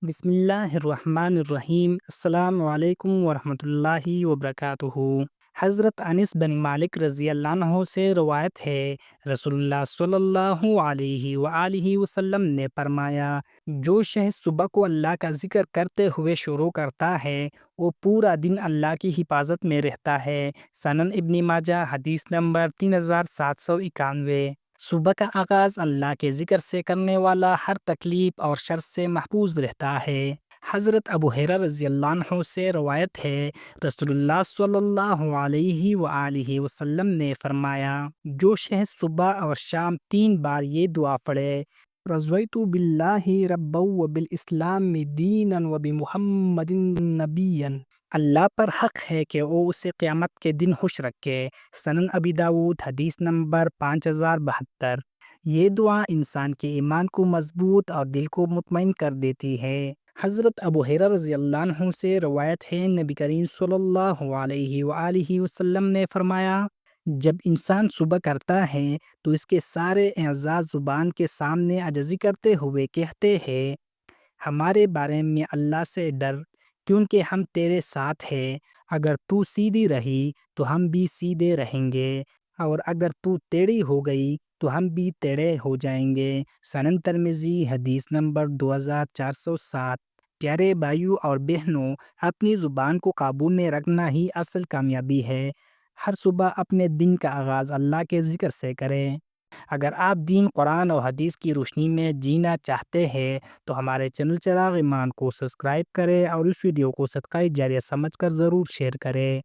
بسم اللہ الرحمن الرحیم۔ السلام علیکم ورحمۃ اللہ وبرکاتہ۔ حضرت انس بن مالک رضی اللہ عنہ سے روایت ہے، رسول اللہ صلی اللہ علیہ وآلہ وسلم نے فرمایا، جو شخص صبح کو اللہ کا ذکر کرتے ہوئے شروع کرتا ہے وہ پورا دن اللہ کی حفاظت میں رہتا ہے۔ سنن ابن ماجہ، حدیث نمبر 3791۔ صبح کا آغاز اللہ کے ذکر سے کرنے والا ہر تکلیف اور شر سے محفوظ رہتا ہے۔ حضرت ابو ہریرہ رضی اللہ عنہ سے روایت ہے، رسول اللہ صلی اللہ علیہ وآلہ وسلم نے فرمایا، جو شخص صبح اور شام 3 بار یہ دعا پڑھے، رضیت باللہ ربا وبالاسلام دینا وبمحمد نبیا، اللہ پر حق ہے کہ وہ اسے قیامت کے دن خوش رکھے۔ سنن ابی داؤد، حدیث نمبر 5072۔ یہ دعا انسان کے ایمان کو مضبوط اور دل کو مطمئن کر دیتی ہے۔ حضرت ابو ہریرہ رضی اللہ عنہ سے روایت ہے، نبی کریم صلی اللہ علیہ وآلہ وسلم نے فرمایا، جب انسان صبح کرتا ہے تو اس کے سارے اعضاء زبان کے سامنے عجزی کرتے ہوئے کہتے ہیں، ہمارے بارے میں اللہ سے ڈر، کیونکہ ہم تیرے ساتھ ہیں۔ اگر تو سیدھی رہی تو ہم بھی سیدھے رہیں گے، اور اگر تو ٹیڑھی ہو گئی تو ہم بھی ٹیڑھے ہو جائیں گے۔ سنن ترمذی، حدیث نمبر 2407۔ پیارے بھائیوں اور بہنوں، اپنی زبان کو قابو میں رکھنا ہی اصل کامیابی ہے۔ ہر صبح اپنے دن کا آغاز اللہ کے ذکر سے کریں۔ اگر آپ دین، قرآن اور حدیث کی روشنی میں جینا چاہتے ہیں تو ہمارے چینل چراغ ایمان کو سبسکرائب کریں اور اس ویڈیو کو صدقہ جاریہ سمجھ کر ضرور شیئر کریں۔